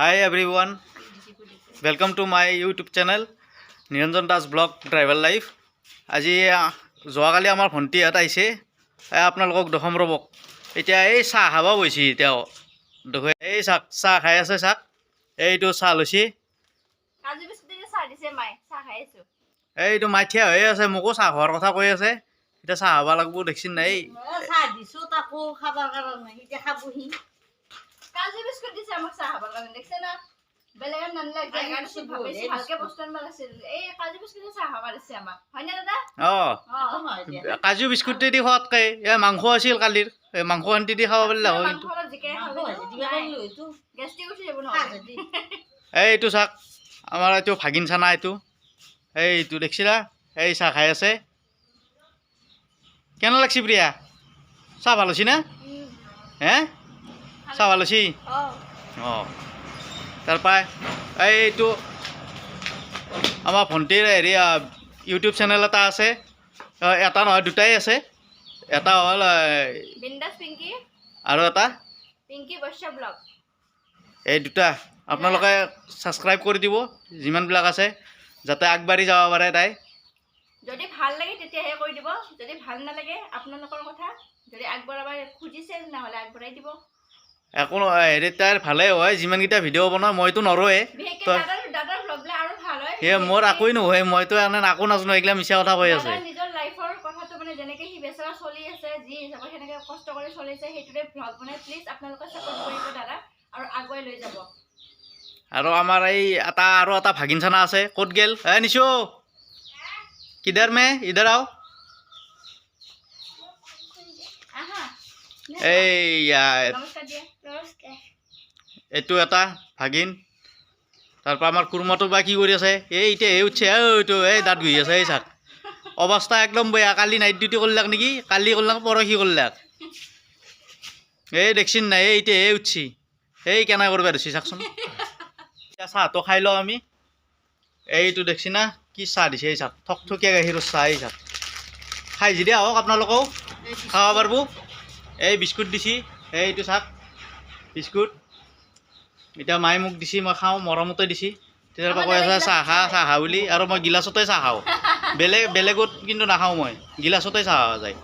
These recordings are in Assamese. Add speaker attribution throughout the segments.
Speaker 1: Hi everyone, welcome to my YouTube channel Niranjan Das Vlog Travel Life. আজি যোৱাকালি আমাৰ ভণ্টিহঁত আহিছে, আপোনালোকক দেখাম ৰ'ব। এতিয়া এই চাহ খাব বহিছে, এতিয়া দেখুৱাই এই চাহ খাই আছে। চাহ এইটো চাহ লৈছে, এইটো মাই থিয়া হৈ আছে, মোকো চাহ খোৱাৰ কথা কৈ আছে। এতিয়া চাহ খাব লাগিব, দেখিছে নাই?
Speaker 2: চাহ দিছো তাকো খাবৰ কাৰণে, এতিয়া খাবহি। কাজু বিস্কুট দিছে আমাক চাহ খাবৰ কাৰণে, দেখছে না? বেলেগত নানিলে জেগাটো ভাবিছে ভালকে বস্তু আনিব লাগিছিল। এই কাজু বিস্কুটে চাহ খাব দিছে আমাক, হয়নে দাদা?
Speaker 1: কাজু বিস্কুট দি খোৱাতকৈ মাংস আছিল কালিৰ, মাংস আনি দি খাব পাৰিলে হয়। এইটো চাওক, আমাৰ এইটো ভাগিন চানা, এইটো দেখিছিলা? এই চাহ খাই আছে। কেনে লাগছি প্ৰিয়া? চাহ ভাল হৈছি না? হে চাহ ভাল হৈছি? অঁ, তাৰপৰা এইটো আমাৰ ভণ্টিৰ হেৰি ইউটিউব চেনেল এটা আছে, এটা নহয় দুটাই আছে। এটা হ'ল
Speaker 2: বিন্দাস পিংকি
Speaker 1: আৰু এটা
Speaker 2: পিংকি বৈশ্য ব্লগ।
Speaker 1: এই দুটা আপোনালোকে ছাবস্ক্ৰাইব কৰি দিব, যিমানবিলাক আছে, যাতে আগবাঢ়ি যাব পাৰে তাই।
Speaker 2: যদি ভাল লাগে তেতিয়াহে কৰি দিব, যদি ভাল নালাগে আপোনালোকৰ কথা। যদি আগবঢ়াব খুজিছে নহ'লে আগবঢ়াই দিব।
Speaker 1: একো হেৰি তাইৰ ভালেই হয়, যিমানকেইটা ভিডিঅ' বনাওঁ মইতো নৰোৱে।
Speaker 2: দাদাৰ ভ্লগবিলাক আৰু ভাল হয়।
Speaker 1: সেয়ে মোৰ একোৱেই নহয়, মইতো এনে একো নাজানো, এইগিলা মিছা কথা কৈ আছে।
Speaker 2: নিজৰ লাইফৰ কথাটো মানে যেনেকৈ সি বেচেৰা চলি আছে, যি হিচাপত সেনেকৈ কষ্ট কৰি চলিছে, সেইটোতে ভ্লগ বনাই। প্লিজ আপোনালোকে ছাপোৰ্ট কৰিব দাদা, আৰু আগুৱাই লৈ যাব।
Speaker 1: আৰু আমাৰ এই এটা ভাগিন চানা আছে, ক'ত গেল? নিছো কিধাৰ মে ইধাৰ আও। এইটো এটা ভাগিন। তাৰপৰা আমাৰ কুৰমাটো বা কি কৰি আছে? এতিয়া উঠছে, এইটো এই দাঁত ঘঁহি আছে। এই চাক অৱস্থা একদম বেয়া। কালি নাইট ডিউটি কৰিলাক নেকি? কালি কৰিলাক, পৰহি কৰিলাক। এই দেখছিন নাই? এতিয়া উঠছি, এই কেনে কৰিব ধৰিছি চাওকচোন। এতিয়া চাহটো খাই লওঁ আমি। এইটো দেখছি না কি চাহ দিছে? এই চাক থকথকীয়া গাখীৰৰ চাহ। এই চাক খাই যদি আহক, আপোনালোকেও খাব পাৰিব। এই বিস্কুট দিছি, এইটো চাক বিস্কুট। এতিয়া মায়ে মোক দিছি, মই খাওঁ, মৰমতে দিছি। তেতিয়াৰ পৰা কৈ আছে চাহ খা বুলি, আৰু মই গিলাচতে চাহ খাওঁ। বেলেগত কিন্তু নাখাওঁ, মই গিলাচতে চাহ খোৱা যায়।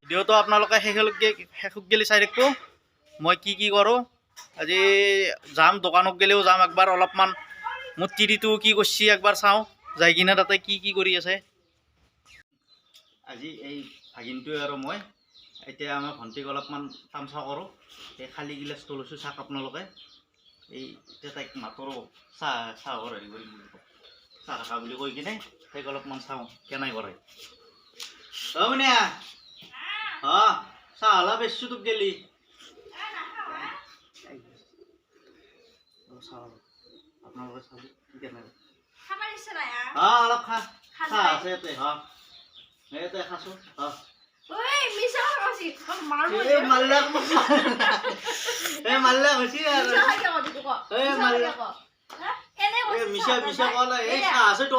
Speaker 1: ভিডিঅ'টো আপোনালোকে শেষত গেলি চাই থাকিব, মই কি কৰোঁ। আজি যাম, দোকানত গেলেও যাম একবাৰ, অলপমান মোৰ তিৰিটো কি কৰিছে একবাৰ চাওঁ, যাই কিনে তাতে কি কৰি আছে। আজি এই ভাগিনটোৱে আৰু মই এতিয়া আমাৰ ভণ্টিক অলপমান তামচা কৰোঁ। এই খালী গিলাচটো লৈছোঁ, চাওক আপোনালোকে। এই এতিয়া তাইক মাতৰো চাহৰ হেৰি কৰিম বুলি কওঁ, চাহ খা বুলি কৈ কিনে তাইক অলপমান চাওঁ কেনে কৰে। মানে চাহ অলপ বেচছোঁ তোক গেলি। আপোনালোকে চাব কেনে অলপ খা, চাহ আছে ইয়াতে। ইয়াতে খাচোন।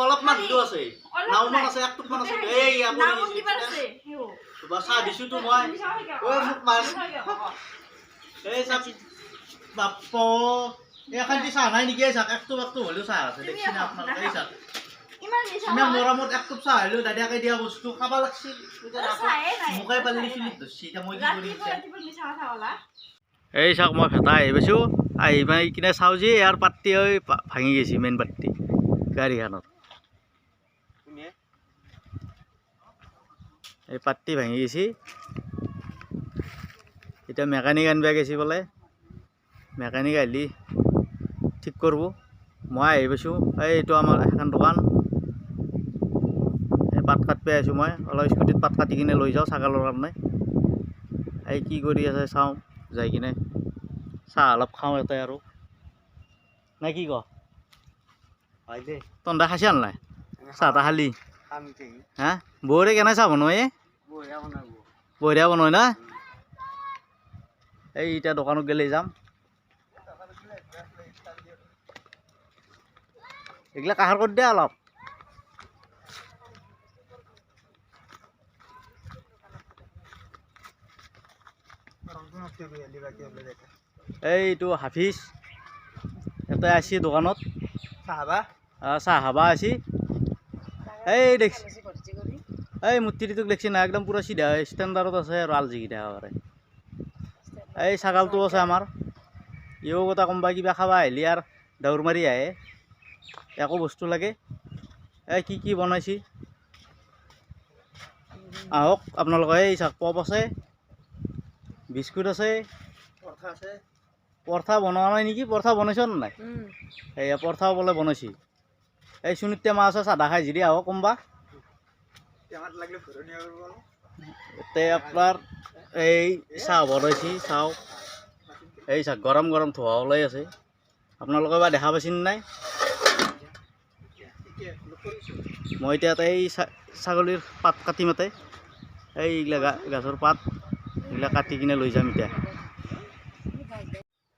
Speaker 1: অলপমান আছে, নাওমান আছে, একটুকমান আছে। চাহ দিছোতো মই। বাপ এখান চাহ নাই নেকি? চাওক একটু হ'লেও চাহ আছে, দেখছি না আপোনালোকে? চাওক ইমান মৰমত একটুপ চাহ হ'লেও দাদাকে দিয়া বস্তু খাব লাগছিল। মোকে পালি ফিলিপ ধৰছি, এতিয়া মই কি কৰিম? এই চাওক, মই ভেটা আহি পাইছোঁ। আহি পাই কিনে চাওঁ যে ইয়াৰ পাত্তি হৈ ভাঙি গৈছে, মেইন পাত্তি গাড়ীখনত। এই পাত্তি ভাঙি গৈছে। এতিয়া মেকানিক আনিব গৈছে বোলে, মেকানিক আহিলি ঠিক কৰিব। মই আহি পাইছোঁ, এইটো আমাৰ এখন দোকান। এই পাত কাটব আছোঁ মই, অলপ স্কুটিত পাত কাটি কিনে লৈ যাওঁ ছাগালৰ কাৰণে। এই কি কৰি আছে চাওঁ, যাই কিনে চাহ অলপ খাওঁ ইয়াতে আৰু, নে কি ক? তন্দা খাইছে নাই চাহ তাহ খালি? হা বৌৰে কেনে চাহ বনোৱাই? বঢ়িয়া বনাই না? এই এতিয়া দোকানত গেলে যাম। এইগিলা কাষৰ কৰি দিয়া অলপ। এইটো হাফিজ, ইয়াতে আছি দোকানত
Speaker 3: চাহাবা
Speaker 1: চাহ খাবা আছি এই দেখছি এই মূৰ্তিটোক দেখছি না একদম পুৰা চিধা ষ্টেণ্ডাৰ্ডত আছে আৰু আলজিকেইটা একেবাৰে এই ছাগালটো আছে আমাৰ ইও কথা কোনোবা কিবা খাবা আহিলি আৰু দৌৰ মাৰি আহে একো বস্তু লাগে এই কি বনাইছি আহক আপোনালোকে এই চাওক পপ আছে বিস্কুট আছে
Speaker 3: পৰঠা আছে
Speaker 1: পৰঠা বনোৱা নাই নেকি পৰঠা বনাইছ নে নাই এয়া পৰঠা বোলে বনাইছি এই সুনিত্য মা আছে চাধা খাই যদি আহক কোনোবা
Speaker 3: টেমাত লাগিলে ঘূৰণীয়া কৰিব
Speaker 1: এতে আপোনাৰ এই চাহ বনাইছি চাওক এই চাওক গৰম গৰম ধোৱা ওলাই আছে আপোনালোকে বা দেখা পাইছে নাই মই এতিয়া এই ছাগলীৰ পাত কাটিম ইয়াতে এইগিলা গাছৰ পাত এইগিলা কাটি কিনে লৈ যাম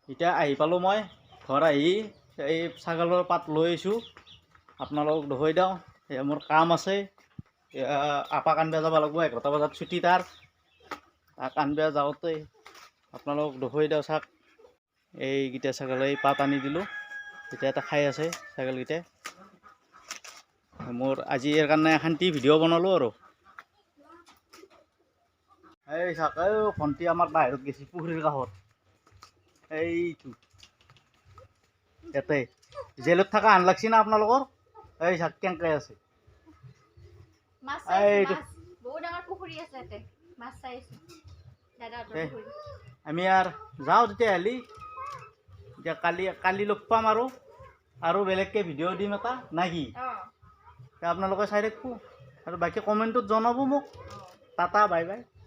Speaker 1: এতিয়া আহি পালোঁ মই ঘৰ আহি এই ছাগলৰ পাত লৈ আহিছোঁ আপোনালোকক দেখুৱাই দিওঁ এয়া মোৰ কাম আছে আপাক আনবা যাব লাগিব 11টা বজাত ছুটি তাৰ তাক আনবা যাওঁতে আপোনালোকক দেখুৱাই দিওঁ চাওক এইকেইটা ছাগলী পাত আনি দিলোঁ এতিয়া এটা খাই আছে ছাগলকেইটা মোৰ আজি ইয়াৰ কাৰণে এখন ভিডিঅ' বনালোঁ আৰু এই চাওক এই ভণ্টি আমাৰ বাহিৰত গৈছে পুখুৰীৰ কাষত এইটো ইয়াতে জেলত থকা আন লাগছি না আপোনালোকৰ এই চাওক কেনেকৈ আছে
Speaker 2: মাছ
Speaker 1: এইটো
Speaker 2: বহুত ডাঙৰ পুখুৰী আছে ইয়াতে মাছ চাইছো দাদাহঁতৰ পুখুৰী
Speaker 1: আমি আৰু যাওঁ তেতিয়াহ'লে এতিয়া কালি লগ পাম আৰু বেলেগকৈ ভিডিঅ' দিম এটা না কি আপোনালোকে চাই থাকিব আৰু বাকী কমেণ্টত জনাব মোক টাটা বাই বাই